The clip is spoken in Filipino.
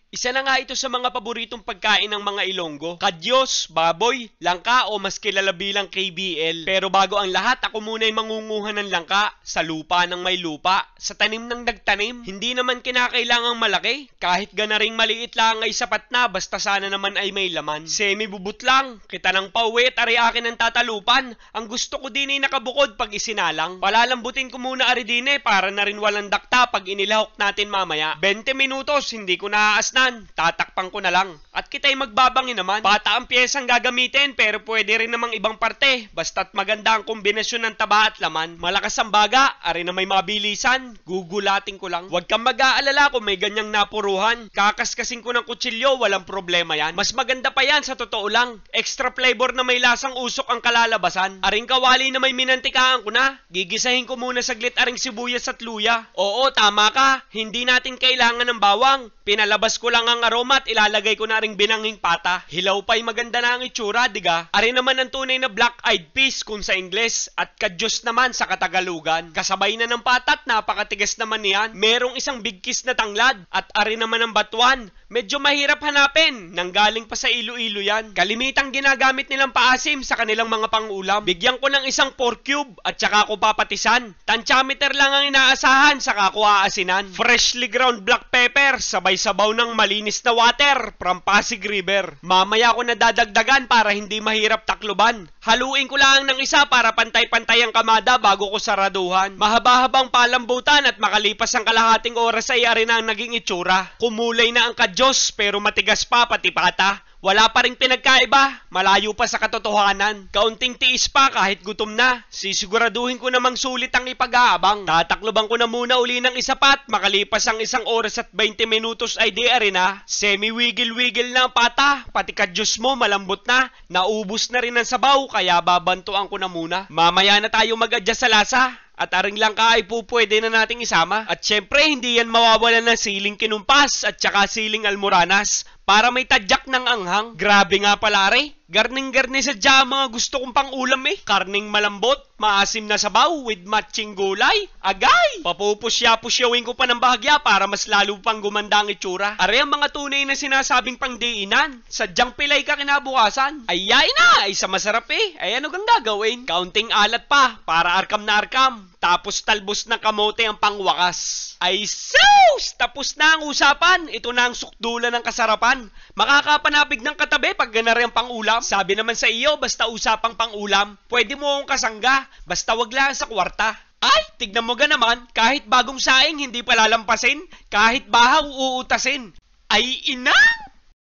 Isa na nga ito sa mga paboritong pagkain ng mga Ilonggo. Kadyos, baboy, langka o mas kilala bilang KBL. Pero bago ang lahat, ako muna'y mangunguha ng langka sa lupa ng may lupa, sa tanim ng nagtanim. Hindi naman kinakailangang malaki. Kahit ganaring maliit lang ay sapat na, basta sana naman ay may laman. Semi-bubut lang, kita ng pauwi at ari akin ng tatalupan. Ang gusto ko din ay nakabukod pag isinalang. Palalambutin ko muna ari dine para na rin walang dakta pag inilahok natin mamaya. 20 minutos, hindi ko naaasnan. Tatakpan ko na lang. At kita'y magbabangin naman. Bata ang piyesang gagamitin pero pwede rin namang ibang parte. Basta't maganda ang kombinasyon ng taba at laman. Malakas ang baga, ari na may mabilisan. Gugulatin ko lang. Huwag kang mag-aalala kung may ganyang napuruhan. Kakaskasin ko ng kutsilyo, walang problema yan. Mas maganda pa yan sa totoo lang. Extra flavor na may lasang usok ang kalalabasan. Aring kawali na may minantikaan ko na. Gigisahin ko muna saglit aring sibuyas at luya. Oo, tama ka. Hindi natin kailangan ng bawang. Pinalabas ko lang ang aroma at ilalagay ko na ring binanging pata. Hilaw pa'y maganda na ang itsura, diga? Ari naman ang tunay na black-eyed peas kung sa Ingles at kadyos naman sa Katagalugan. Kasabay na ng patat, napakatigas naman niyan. Merong isang bigkis na tanglad at ari naman ang batuan. Medyo mahirap hanapin, nanggaling pa sa Iloilo yan. Kalimitang ginagamit nilang paasim sa kanilang mga pangulam. Bigyan ko ng isang 4 cube at saka ko papatisan. Tantiameter lang ang inaasahan, saka ko aasinan. Freshly ground black pepper, sabay sabaw ng malinis na water from Pasig River. Mamaya ko na dadagdagan para hindi mahirap takluban. Haluin ko lang ng isa para pantay-pantay ang kamada bago ko saraduhan. Mahaba-habang palambutan at makalipas ang kalahating oras ay ari na ang naging itsura. Kumulay na ang kadyos pero matigas pa pati pata. Wala pa ring pinagkaiba, malayo pa sa katotohanan. Kaunting tiis pa kahit gutom na. Sisiguraduhin ko namang sulit ang ipag-aabang. Tatakloban ko na muna uli ng isa pa at makalipas ang 1 oras at 20 minutos ay di ari na. Semi-wiggle-wiggle na ang pata, pati kadyos mo malambot na. Naubos na rin ang sabaw kaya babantuan ko na muna. Mamaya na tayo mag-adjust sa lasa. At aring langka ay pupwede na nating isama. At syempre, hindi yan mawawalan ng siling kinumpas at saka siling almoranas para may tadyak ng anghang. Grabe nga pala re. Garning-garni sadya ang mga gusto kong pang-ulam eh. Karning malambot, maasim na sabaw with matching gulay. Agay! Papupusya-pusyawin ko pa ng bahagya para mas lalo pang gumanda ang itsura. Are ang mga tunay na sinasabing pangdiinan. Sadyang pilay ka kinabukasan. Ayay na! Ay sa masarap eh. Ay ano kang gagawin? Kaunting alat pa para arkam na arkam. Tapos talbos ng kamote ang pangwakas. Ay sus! Tapos na ang usapan. Ito na ang sukdulan ng kasarapan. Makakapanabig ng katabi pag ganari ang pangulam. Sabi naman sa iyo, basta usapang pangulam, pwede mo akong kasangga, basta wag lang sa kwarta. Ay, tignan mo ga naman, kahit bagong saing hindi palalampasin, kahit bahaw uutasin. Ay ina!